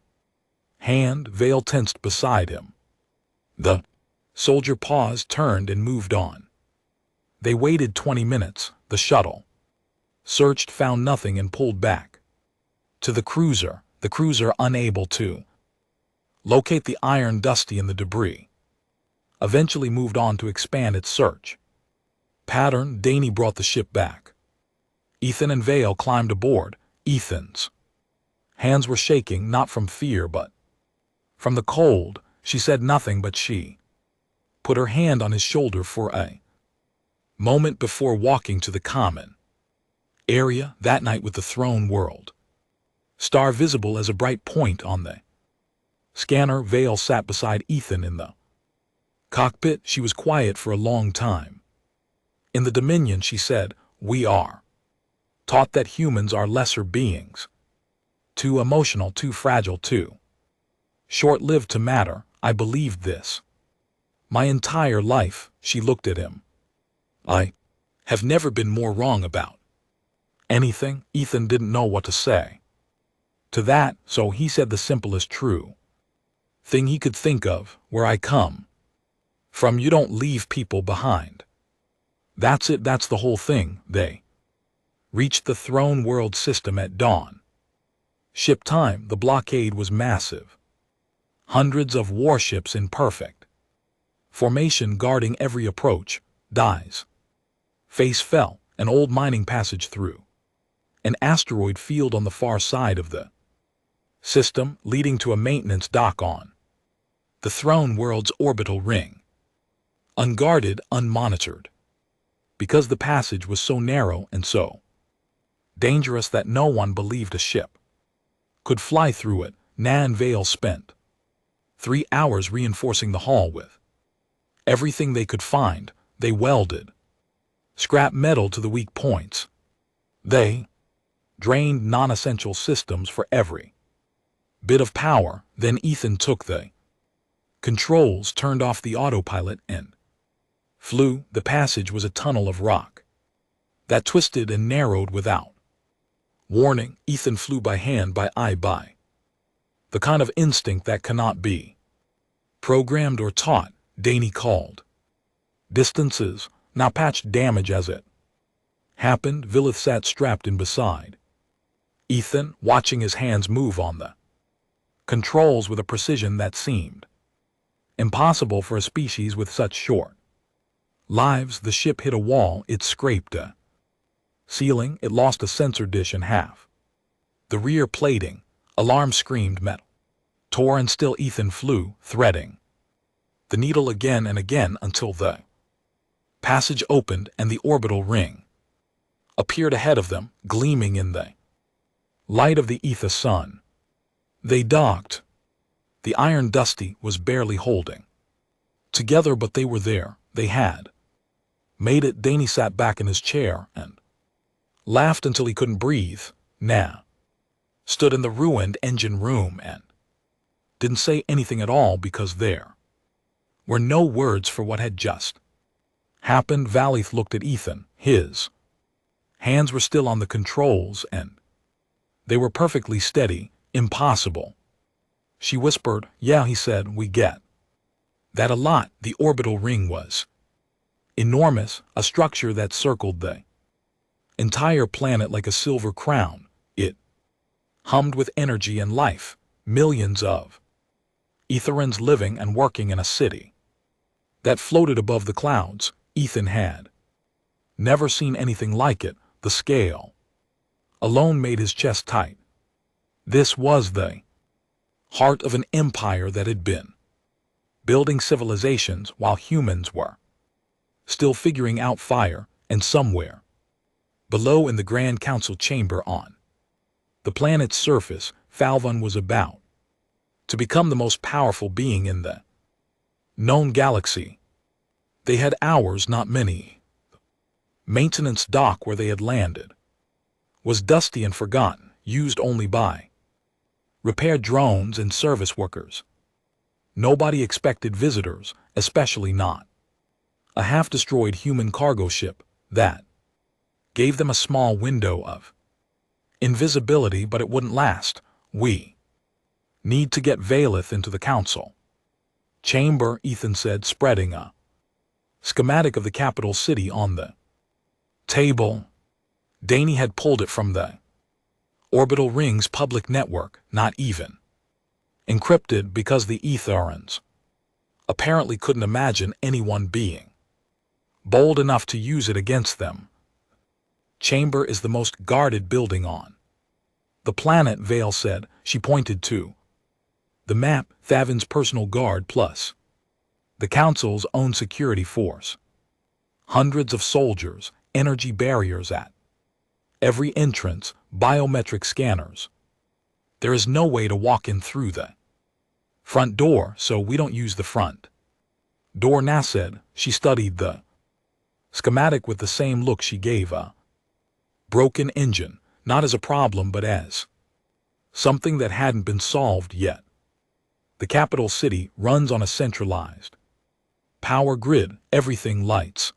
hand. Vale tensed beside him. The soldier paused, turned, and moved on. They waited 20 minutes. The shuttle searched, found nothing, and pulled back to the cruiser unable to locate the iron dusty in the debris, eventually moved on to expand its search pattern. Danny brought the ship back. Ethan and Vale climbed aboard. Ethan's hands were shaking, not from fear but from the cold. She said nothing, but she put her hand on his shoulder for a moment before walking to the common area that night with the throne world star visible as a bright point on the scanner. Vale sat beside Ethan in the cockpit. She was quiet for a long time. In the Dominion, she said, we are taught that humans are lesser beings, too emotional, too fragile, too short-lived to matter. I believed this My entire life, she looked at him. I have never been more wrong about anything. Ethan didn't know what to say to that, so he said the simplest true thing he could think of: where I come from, you don't leave people behind. That's it, that's the whole thing. They reached the throne world system at dawn. Ship time, the blockade was massive. Hundreds of warships in perfect formation guarding every approach. Dies. Face fell, an old mining passage through an asteroid field on the far side of the system, leading to a maintenance dock on the throne world's orbital ring. Unguarded, unmonitored. Because the passage was so narrow and so dangerous that no one believed a ship could fly through it, Nan Vale spent 3 hours reinforcing the hull with everything they could find. They welded scrap metal to the weak points. They drained non-essential systems for every bit of power. Then Ethan took the controls, turned off the autopilot, and flew. The passage was a tunnel of rock that twisted and narrowed without warning. Ethan flew by hand, by eye, by the kind of instinct that cannot be programmed or taught. Danny called distances, now patched damage as it happened. Villith sat strapped in beside Ethan, watching his hands move on the controls with a precision that seemed impossible for a species with such short lives. The ship hit a wall, it scraped a ceiling, it lost a sensor dish in half. The rear plating, alarm screamed, metal tore, and still Ethan flew, threading the needle again and again until the passage opened and the orbital ring appeared ahead of them, gleaming in the light of the Ether sun. They docked. The Iron Dusty was barely holding together, but they were there. They had made it. Danny sat back in his chair and laughed until he couldn't breathe. Nah stood in the ruined engine room and didn't say anything at all, because there were no words for what had just happened. Valith looked at Ethan. His hands were still on the controls, and they were perfectly steady. Impossible. She whispered. Yeah, he said, we get that a lot. The orbital ring was enormous, a structure that circled the entire planet like a silver crown. It hummed with energy and life. Millions of Etherans living and working in a city that floated above the clouds. Ethan had never seen anything like it. The scale alone made his chest tight. This was the heart of an empire that had been building civilizations while humans were still figuring out fire. And somewhere below, in the Grand Council chamber on the planet's surface, Falvon was about to become the most powerful being in the known galaxy. They had hours, not many. Maintenance dock where they had landed was dusty and forgotten, used only by repair drones and service workers. Nobody expected visitors, especially not a half-destroyed human cargo ship that gave them a small window of invisibility, but it wouldn't last. We need to get Valith into the council chamber, Ethan said, spreading a schematic of the capital city on the table. Danny had pulled it from the orbital ring's public network, not even encrypted, because the Etherans apparently couldn't imagine anyone being bold enough to use it against them. Chamber is the most guarded building on the planet, Vale said. She pointed to the map. Thavin's personal guard plus the council's own security force. Hundreds of soldiers, energy barriers at every entrance, biometric scanners. There is no way to walk in through the front door, so we don't use the front door, Nas said. She studied the schematic with the same look she gave a broken engine, not as a problem but as something that hadn't been solved yet. The capital city runs on a centralized Power grid, everything lights.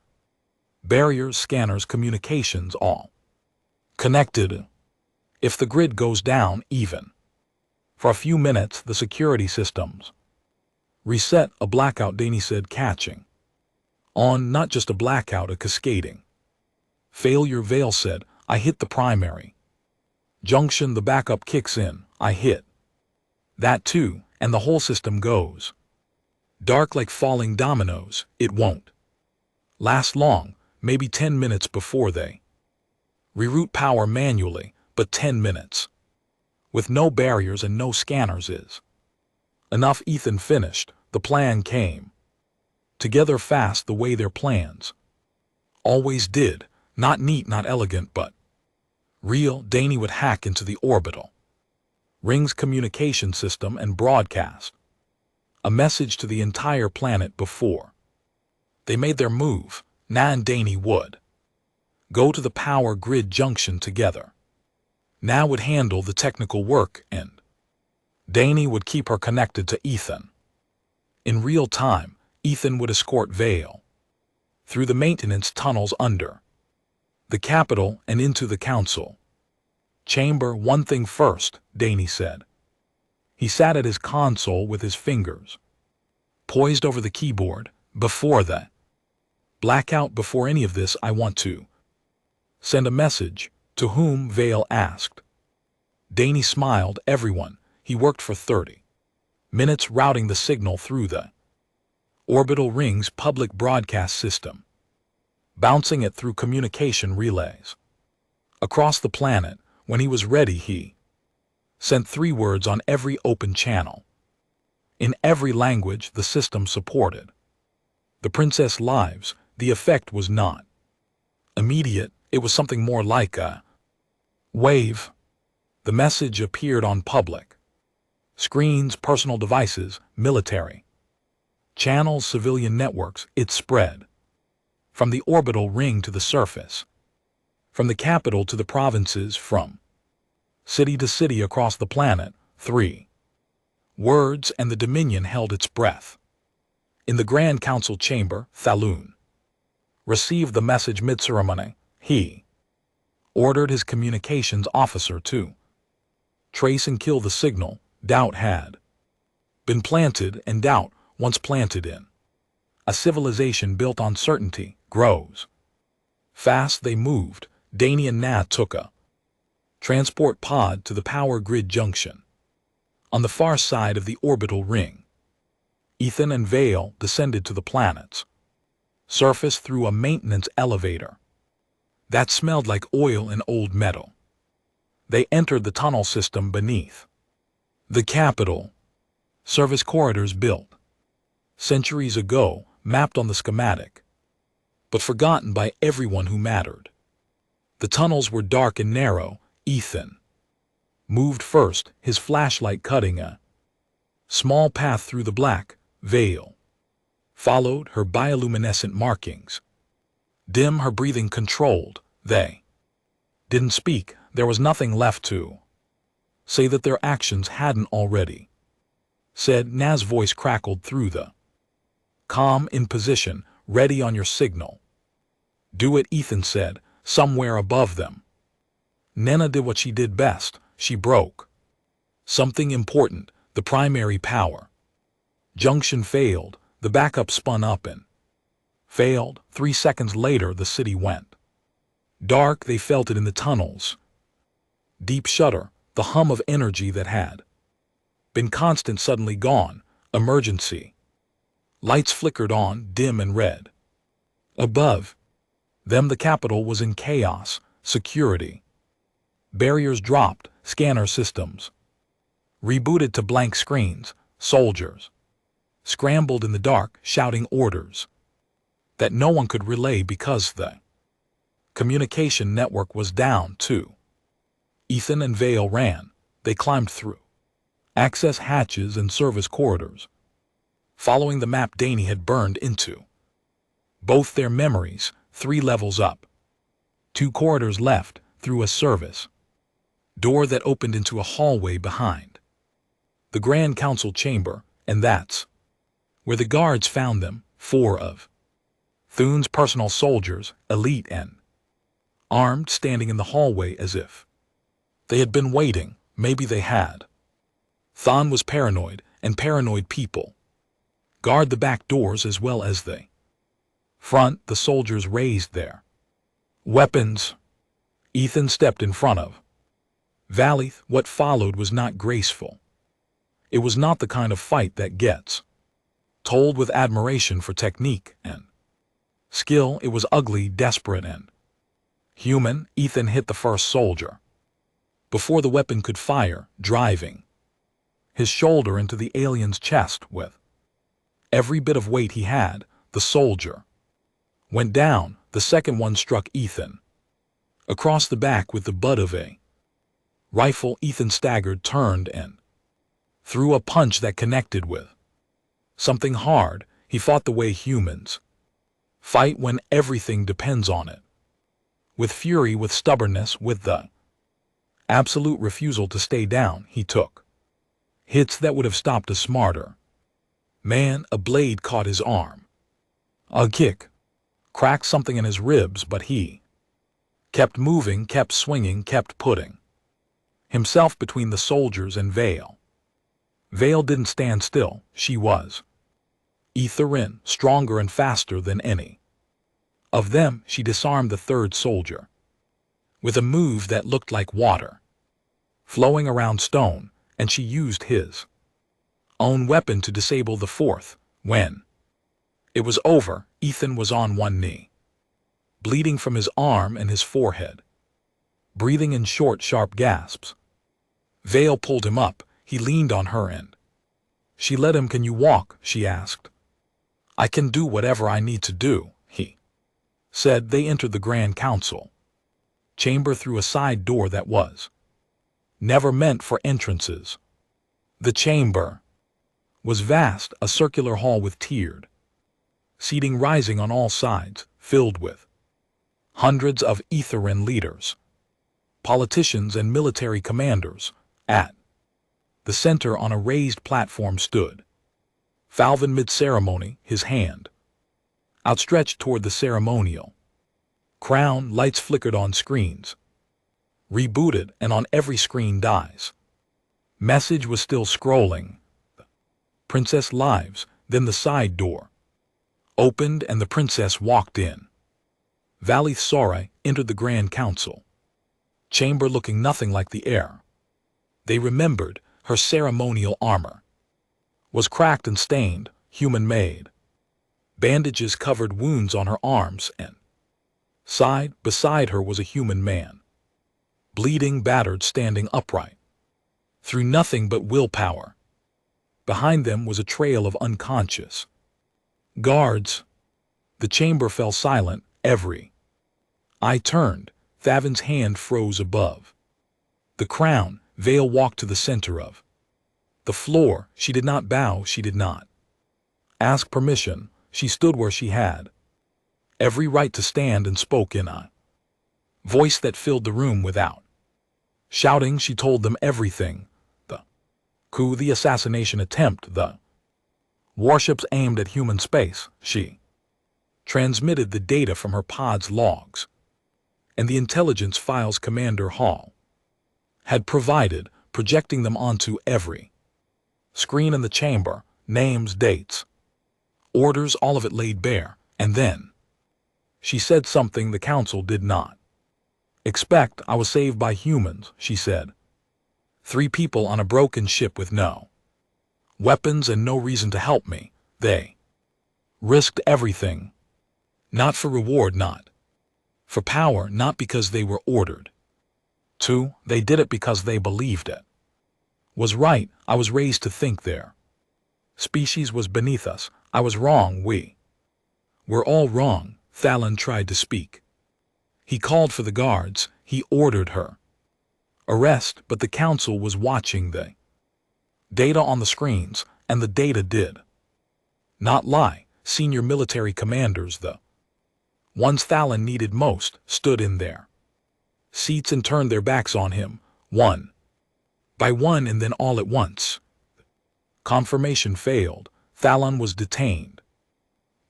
Barriers, scanners, communications, all connected. If the grid goes down, even for a few minutes, the security systems reset. A blackout, Danny said, catching on. Not just a blackout, a cascading failure, Vale said. I hit the primary junction, the backup kicks in. I hit that too, and the whole system goes dark like falling dominoes. It won't last long, maybe 10 minutes before they reroute power manually, but 10 minutes with no barriers and no scanners is enough. Ethan finished. The plan came together fast, the way their plans always did. Not neat, not elegant, but real. Danny would hack into the orbital ring's communication system and broadcast a message to the entire planet before they made their move. Nan and Danny would go to the power grid junction together. Now would handle the technical work, and Danny would keep her connected to Ethan. In real time, Ethan would escort Vale through the maintenance tunnels under the Capitol and into the council chamber. One thing first, Danny said. He sat at his console with his fingers poised over the keyboard. Before the blackout, before any of this, I want to send a message. To whom? Vale asked. Danny smiled. Everyone. He worked for 30 minutes routing the signal through the orbital ring's public broadcast system, bouncing it through communication relays across the planet. When he was ready, he sent 3 words on every open channel. In every language the system supported. The princess lives. The effect was not immediate. It was something more like a wave. The message appeared on public screens, personal devices, military channels, civilian networks. It spread from the orbital ring to the surface, from the capital to the provinces, from city to city across the planet. 3 words, and the Dominion held its breath. In the Grand Council chamber, Thaloon received the message mid-ceremony. He ordered his communications officer to trace and kill the signal. Doubt had been planted, and doubt, once planted in a civilization built on certainty, grows fast. They moved. Danny and Nat took a transport pod to the power grid junction on the far side of the orbital ring. Ethan and Vale descended to the planet's surface through a maintenance elevator that smelled like oil and old metal. They entered the tunnel system beneath the Capitol. Service corridors built centuries ago, mapped on the schematic, but forgotten by everyone who mattered. The tunnels were dark and narrow. Ethan moved first, his flashlight cutting a small path through the black. Vale followed, her bioluminescent markings dim, her breathing controlled. They didn't speak. There was nothing left to say that their actions hadn't already said. Na's voice crackled through the calm. In position, ready on your signal. Do it, Ethan said, somewhere above them. Nena did what she did best. She broke something important. The primary power junction failed. The backup spun up and failed. 3 seconds later, the city went dark. They felt it in the tunnels. Deep shudder. The hum of energy that had been constant suddenly gone. Emergency lights flickered on, dim and red. Above them, the Capitol was in chaos. Security barriers dropped. Scanner systems rebooted to blank screens. Soldiers scrambled in the dark, shouting orders that no one could relay because the communication network was down too. Ethan and Vale ran. They climbed through access hatches and service corridors, following the map Danny had burned into both their memories. 3 levels up, 2 corridors left, through a service door that opened into a hallway behind the Grand Council chamber, and that's where the guards found them. 4 of Thune's personal soldiers, elite and armed, standing in the hallway as if they had been waiting. Maybe they had. Thawne was paranoid, and paranoid people guard the back doors as well as the front. The soldiers raised their weapons. Ethan stepped in front of Valith. What followed was not graceful. It was not the kind of fight that gets told with admiration for technique and skill. It was ugly, desperate, and human. Ethan hit the first soldier before the weapon could fire, driving his shoulder into the alien's chest with every bit of weight he had. The soldier went down. The second one struck Ethan across the back with the butt of a rifle. Ethan staggered, turned, and threw a punch that connected with something hard. He fought the way humans fight when everything depends on it. With fury, with stubbornness, with the absolute refusal to stay down. He took hits that would have stopped a smarter man. A blade caught his arm. A kick cracked something in his ribs, but he kept moving, kept swinging, kept putting himself between the soldiers and Vale. Vale didn't stand still. She was Etherin, stronger and faster than any of them. She disarmed the third soldier with a move that looked like water flowing around stone, and she used his own weapon to disable the fourth. When it was over, Ethan was on one knee, bleeding from his arm and his forehead, breathing in short, sharp gasps. Vale pulled him up. He leaned on her and she let him. "Can you walk?" she asked. "I can do whatever I need to do," he said. They entered the Grand Council chamber through a side door that was never meant for entrances. The chamber was vast, a circular hall with tiered seating rising on all sides, filled with hundreds of Etherin leaders, politicians, and military commanders. At the center, on a raised platform, stood Falvin mid-ceremony, his hand outstretched toward the ceremonial crown. Lights flickered on screens, rebooted, and on every screen Dai's message was still scrolling. "Princess lives." Then the side door opened and the princess walked in. Valith Sorai entered the Grand Council chamber looking nothing like the heir they remembered. Her ceremonial armor was cracked and stained, human-made. Bandages covered wounds on her arms and side. Beside her was a human man, bleeding, battered, standing upright through nothing but willpower. Behind them was a trail of unconscious guards. The chamber fell silent. Every eye turned. Thavin's hand froze above the crown. Vale walked to the center of the floor. She did not bow. She did not ask permission. She stood where she had every right to stand and spoke in a voice that filled the room. Without shouting, she told them everything: the coup, the assassination attempt, the warships aimed at human space. She transmitted the data from her pod's logs and the intelligence files Commander Hall had provided, projecting them onto every screen in the chamber. Names, dates, orders, all of it laid bare. And then she said something the council did not expect. "I was saved by humans," she said. 3 people on a broken ship with no weapons and no reason to help me. They risked everything. Not for reward, not for power, not because they were ordered to. They did it because they believed it was right. I was raised to think their species was beneath us. I was wrong. We were all wrong. Thallon tried to speak. He called for the guards. He ordered her arrest, but the council was watching the data on the screens, and the data did not lie. Senior military commanders, the ones Thallon needed most, stood in their seats and turned their backs on him, one by one, and then all at once. Confirmation failed. Thallon was detained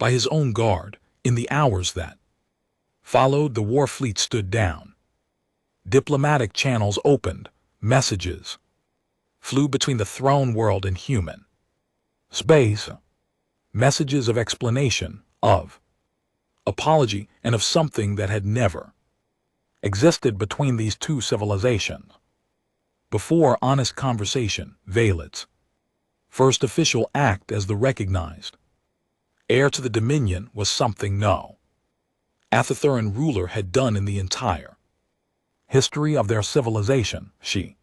by his own guard. In the hours that followed, the war fleet stood down. Diplomatic channels opened, messages flew between the throne world and human space, messages of explanation, of apology, and of something that had never existed between these two civilizations. Before honest conversation, Vaylit's first official act as the recognized heir to the Dominion was something no Athathuran ruler had done in the entire history of their civilization. She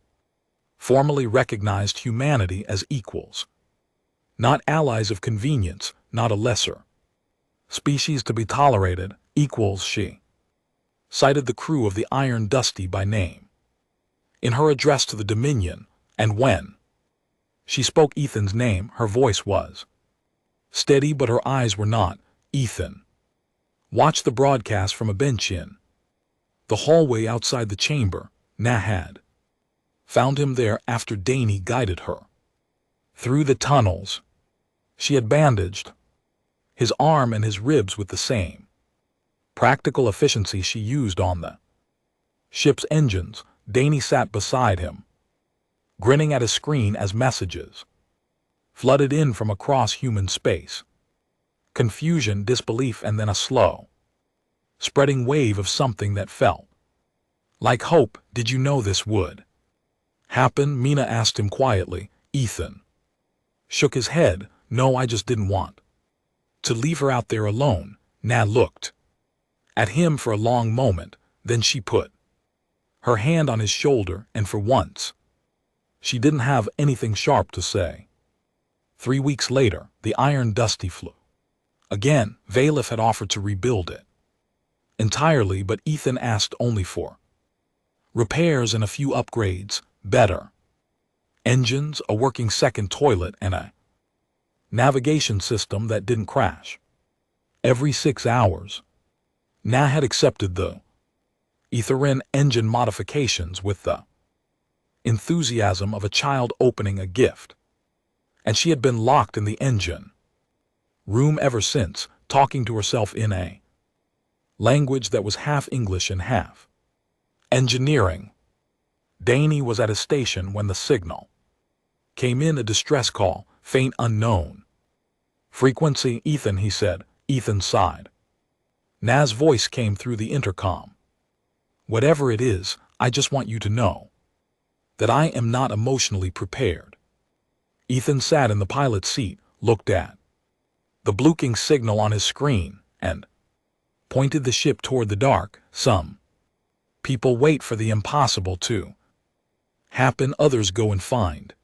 formally recognized humanity as equals, not allies of convenience, not a lesser species to be tolerated, equals. She cited the crew of the Iron Dusty by name in her address to the Dominion, and when she spoke Ethan's name, her voice was steady but her eyes were not. Ethan watched the broadcast from a bench in the hallway outside the chamber. Na had found him there after Danny guided her through the tunnels. She had bandaged his arm and his ribs with the same practical efficiency she used on the ship's engines. Danny sat beside him, grinning at his screen as messages flooded in from across human space. Confusion, disbelief, and then a slow, spreading wave of something that felt like hope. Did you know this would happen? Mina asked him quietly. Ethan shook his head. No, I just didn't want to leave her out there alone. Na looked at him for a long moment, then she put her hand on his shoulder, and for once she didn't have anything sharp to say. 3 weeks later, the Iron Dusty flew again. Vaylith had offered to rebuild it entirely, but Ethan asked only for repairs and a few upgrades, better engines, a working second toilet, and a navigation system that didn't crash every 6 hours. Na had accepted the Etherin engine modifications with the enthusiasm of a child opening a gift, and she had been locked in the engine room ever since, talking to herself in a language that was half English and half engineering. Danny was at his station when the signal came in, a distress call, faint, unknown frequency. Ethan, he said. Ethan sighed. Na's voice came through the intercom. Whatever it is, I just want you to know that I am not emotionally prepared. Ethan sat in the pilot's seat, looked at the blinking signal on his screen, and pointed the ship toward the dark. Some people wait for the impossible to happen, others go and find